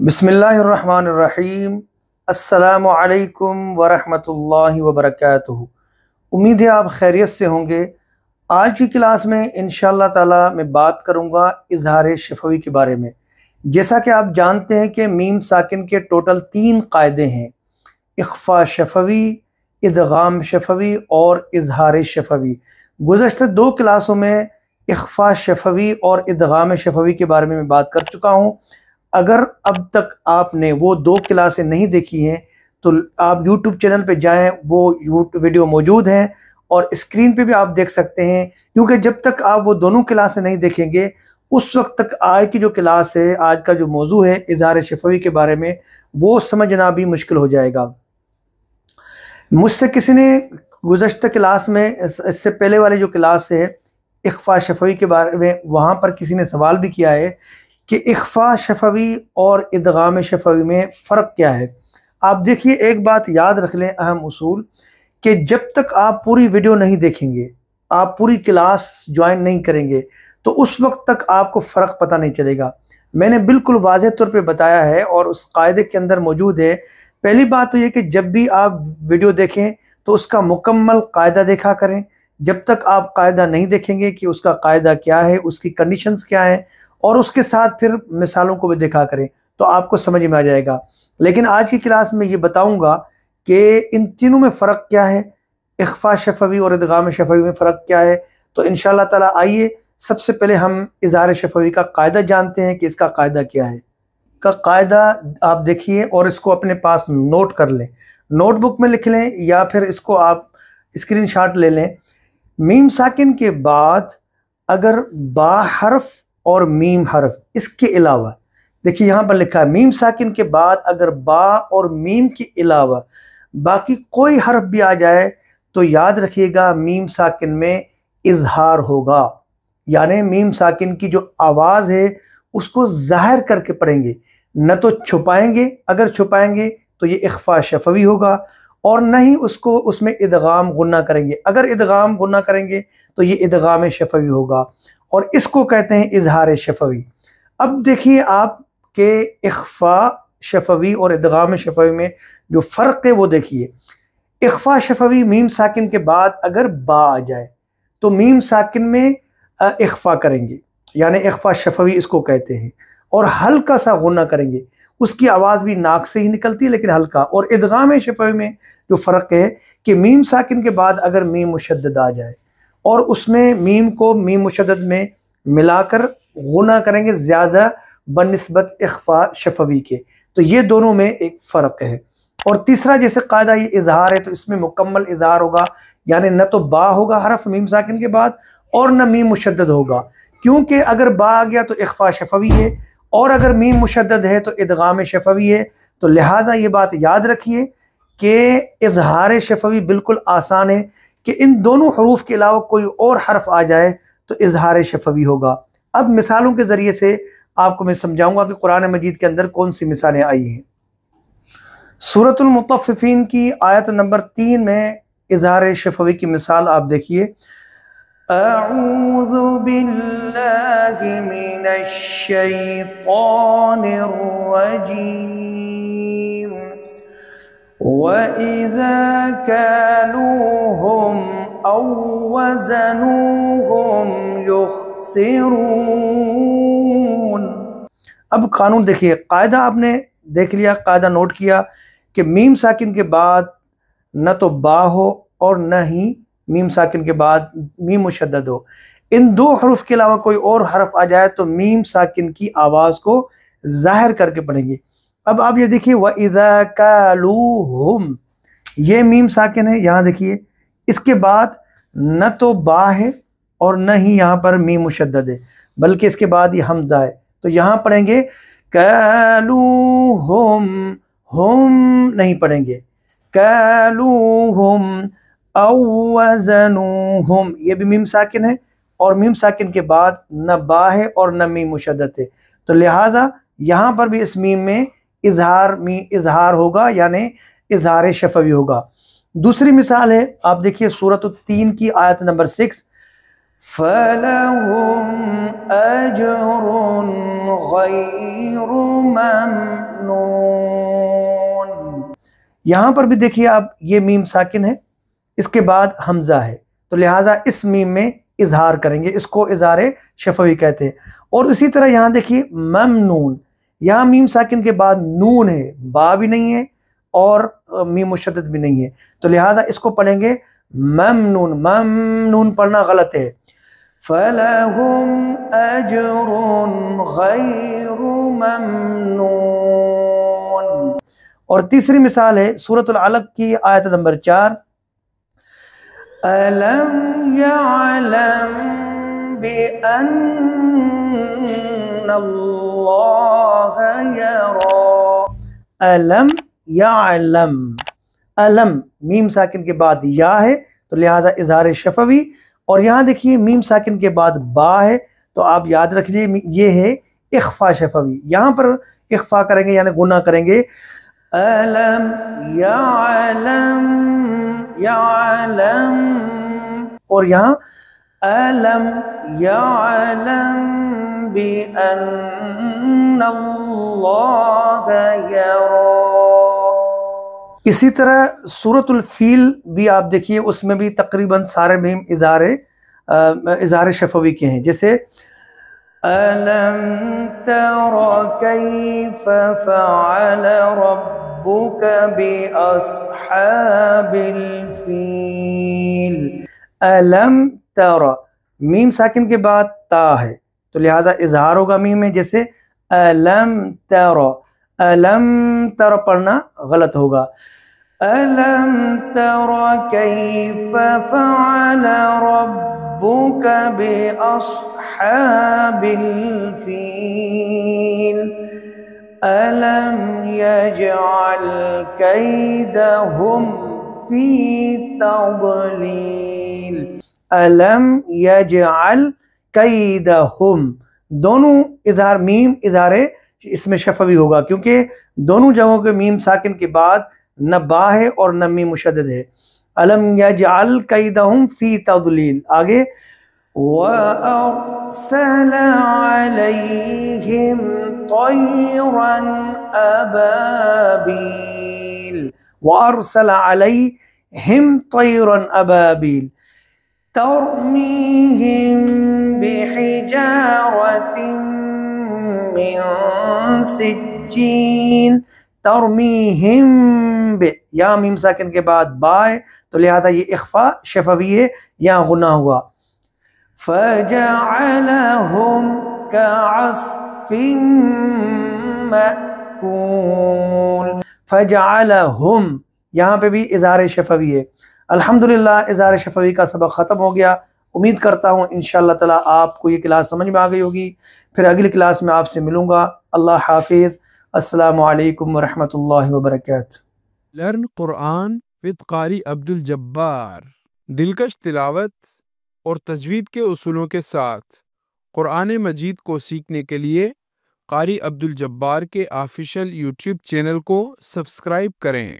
बिस्मिल्लाहिर्रहमानिर्रहीम। अस्सलामु अलैकुम वरहमतुल्लाहि वबरकातुहू। उम्मीद है आप खैरियत से होंगे। आज की क्लास में इंशाअल्लाह ताला मैं बात करूंगा इज़हार शफवी के बारे में। जैसा कि आप जानते हैं कि मीम साकिन के टोटल 3 कायदे हैं: इख्फा शफवी, इदगाम शफवी और इज़हार शफवी। गुज़श्ता 2 क्लासों में इख्फा शफवी और इदगाम शफवी के बारे में मैं बात कर चुका हूँ। अगर अब तक आपने वो 2 क्लासें नहीं देखी हैं तो आप YouTube चैनल पे जाएं, वो वीडियो मौजूद हैं और स्क्रीन पे भी आप देख सकते हैं, क्योंकि जब तक आप वो दोनों क्लासें नहीं देखेंगे उस वक्त तक आज की जो क्लास है, आज का जो मौजू है इज़हार शफवी के बारे में, वो समझना भी मुश्किल हो जाएगा। मुझसे किसी ने गुज़श्ता क्लास में इससे पहले वाली जो क्लास है इख्फा शफवी के बारे में, वहाँ पर किसी ने सवाल भी किया है कि इख्फा शफवी और इदगाम शफवी में फ़र्क क्या है। आप देखिए, एक बात याद रख लें, अहम उसूल, कि जब तक आप पूरी वीडियो नहीं देखेंगे, आप पूरी क्लास ज्वाइन नहीं करेंगे, तो उस वक्त तक आपको फ़र्क पता नहीं चलेगा। मैंने बिल्कुल वाज़ेह तौर पे बताया है और उस कायदे के अंदर मौजूद है। पहली बात तो ये कि जब भी आप वीडियो देखें तो उसका मुकम्मल कायदा देखा करें। जब तक आप कायदा नहीं देखेंगे कि उसका कायदा क्या है, उसकी कंडीशंस क्या है, और उसके साथ फिर मिसालों को भी देखा करें, तो आपको समझ में आ जाएगा। लेकिन आज की क्लास में ये बताऊंगा कि इन तीनों में फ़र्क क्या है, इख्फा शफवी और इदगाम शफवी में फ़र्क क्या है। तो इंशाअल्लाह ताला आइए सबसे पहले हम इज़हार शफवी का कायदा जानते हैं कि इसका कायदा क्या है। का कायदा आप देखिए और इसको अपने पास नोट कर लें, नोटबुक में लिख लें या फिर इसको आप स्क्रीनशॉट ले लें। मीम साकिन के बाद अगर बा हर्फ और मीम हर्फ, इसके अलावा देखिए यहाँ पर लिखा है मीम साकिन के बाद अगर बा और मीम के अलावा बाकी कोई हर्फ भी आ जाए तो याद रखिएगा मीम साकिन में इजहार होगा। यानी मीम साकिन की जो आवाज़ है उसको ज़ाहिर करके पढ़ेंगे, न तो छुपाएंगे। अगर छुपाएंगे तो ये इख्फा शफवी होगा, और न ही उसको उसमें इदगाम गुन्ना करेंगे। अगर इदगाम गुन्ना करेंगे तो ये इदगाम शफवी होगा, और इसको कहते हैं इज़हार शफवी। अब देखिए आप के इख्फा शफवी और इदगाम शफवी में जो फ़र्क है वो देखिए। इख्फा शफवी मीम साकिन के बाद अगर बा आ जाए तो मीम साकिन में इख्फा करेंगे, यानी इख्फा शफवी इसको कहते हैं, और हल्का सा गुन्ना करेंगे। उसकी आवाज़ भी नाक से ही निकलती है लेकिन हल्का। और इदगाम शफवी में जो फ़र्क है कि मीम साकिन के बाद अगर मीम मुशद्दद आ जाए और उसमें मीम को मीम मुशद्दद में मिलाकर गुना करेंगे ज़्यादा बनिस्बत इख्फा शफवी के, तो ये दोनों में एक फ़र्क है। और तीसरा, जैसे कायदा ये इजहार है तो इसमें मुकम्मल इजहार होगा, यानी न तो बा होगा हरफ मीम साकिन के बाद और न मीम मुशद्दद होगा, क्योंकि अगर बा आ गया तो इख्फा शफवी है और अगर मीम मुशद्दद है तो इदगाम शफवी है। तो लिहाजा ये बात याद रखिए कि इजहार शफवी बिल्कुल आसान है कि इन दोनों हरूफ के अलावा कोई और हर्फ आ जाए तो इजहार शफवी होगा। अब मिसालों के ज़रिए से आपको मैं समझाऊंगा कि कुरान मजीद के अंदर कौन सी मिसालें आई हैं। सूरतुल मुतफ़्फ़िफ़ीन की आयत नंबर 3 में इज़हार शफवी की मिसाल आप देखिए। अऊज़ु बिल्लाहि मिनश शैतानिर रजीम व इज़ा कालूहुम औ वज़नूहुम युख़सिरून। अब कानून देखिए, कायदा आपने देख लिया, कायदा नोट किया कि मीम साकिन के बाद न तो बा हो और न ही मीम साकिन के बाद मीम मुशद्दद हो। इन 2 हरूफ के अलावा कोई और हरफ आ जाए तो मीम साकिन की आवाज़ को ज़ाहिर करके पढ़ेंगे। अब आप ये देखिए, व इज़ा कालूहुम, ये मीम साकिन है, यहाँ देखिए। इसके बाद न तो बा है और न ही यहाँ पर मीम मुशद्दद है, बल्कि इसके बाद ये हमज़ा है। तो यहाँ पढ़ेंगे कालूहुम, हुम नहीं पढ़ेंगे, कालूहुम औ वज़नूहुम, ये भी मीम साकिन है और मीम साकिन के बाद न बा है और न मीम मुशद्दद है। तो लिहाजा यहाँ पर भी इस मीम में इजहार होगा, यानी इजहार शफवी होगा। दूसरी मिसाल है, आप देखिए सूरत 3 की आयत नंबर 6, فَلَهُمْ أَجْرٌ غَيْرُ مَمْنُونٍ۔ یہاں پر بھی دیکھیے آپ، یہ میم ساکن ہے، اس کے بعد حمزہ ہے، تو لہٰذا اس میم میں اظہار کریں گے، اس کو اظہار شفوی کہتے ہیں۔ اور اسی طرح یہاں دیکھیے ممنون، یہاں میم ساکن کے بعد نون ہے، با بھی نہیں ہے اور میم مشدد بھی نہیں ہے، تو لہٰذا اس کو پڑھیں گے ممنون۔ ممنون پڑھنا غلط ہے۔ فَلَهُمْ أَجْرٌ غَيْرُ مَمْنُونٍ۔ اور تیسری مثال ہے سورۃ العلق کی آیت نمبر 4، أَلَمْ يَعْلَمْ بِأَنَّ اللَّهَ يَرَى۔ أَلَمْ يَعْلَمْ، علم میم ساکن کے بعد یا ہے تو لہٰذا اظہار شفوی، اور یہاں دیکھیے میم ساکن کے بعد با ہے تو آپ یاد رکھ لیجیے یہ ہے اخفا شفوی، یہاں پر اخفا کریں گے یعنی غنہ کریں گے۔ أَلَمْ يَعْلَمْ، يَعْلَمْ، اور یہاں أَلَمْ يَعْلَمْ بِأَنَّ اللَّهَ يَرَى۔ اسی طرح سورۃ الفیل بھی آپ دیکھیے، اس میں بھی تقریباً سارے میم اظہار شفوی کے ہیں، جیسے أَلَمْ تَرَ كَيْفَ فَعَلَ رَبُّكَ بِأَصْحَابِ الْفِيلِ۔ أَلَمْ تَرَ، میم ساکن کے بعد تا ہے تو لہٰذا اظہار ہوگا میم میں، جیسے أَلَمْ تَرَ، أَلَمْ تَرَ پڑھنا غلط ہوگا۔ أَلَمْ تَرَ كَيْفَ فَعَلَ رَبُّكَ بِأَصْحَابِ الْفِيلِ۔ أَلَمْ يَجْعَلْ كَيْدَهُمْ فِي تَضْلِيلٍ۔ أَلَمْ يَجْعَلْ كَيْدَهُمْ، دونوں اظہار میم اظہار اس میں شفوی ہوگا، کیونکہ دونوں جگہوں کے میم ساکن کے بعد نہ با ہے اور نہ میم مشدد ہے۔ أَلَمْ يَجْعَلْ كَيْدَهُمْ فِي تَضْلِيلٍ۔ آگے وَأَرْسَلَ عَلَيْهِمْ طَيْرًا أَبَابِيلَ۔ وَأَرْسَلَ عَلَيْهِمْ طَيْرًا أَبَابِيلَ تَرْمِيهِمْ بِحِجَارَةٍ مِّن سِجِّيلٍ۔ ترمیہم بے، یہاں میم ساکن کے بعد با ہے تو لہذا یہ اخفا شفوی ہے، یہاں غنہ ہوا۔ فَجَعَلَهُمْ كَعَصْفٍ مَأْكُولٍ۔ فَجَعَلَهُمْ، یہاں پہ بھی اظہار شفوی ہے۔ الحمدللہ اظہار شفوی کا سبق ختم ہو گیا، امید کرتا ہوں انشاءاللہ تعالی آپ کو یہ کلاس سمجھ میں آ گئی ہوگی۔ پھر اگلی کلاس میں آپ سے ملوں گا۔ اللہ حافظ، السلام علیکم ورحمۃ اللہ وبرکاتہ۔ لرن قرآن وذ قاری عبد الجبار، دلکش تلاوت اور تجوید کے اصولوں کے ساتھ قرآن مجید کو سیکھنے کے لیے قاری عبد الجبار کے آفیشیل یوٹیوب چینل کو سبسکرائب کریں۔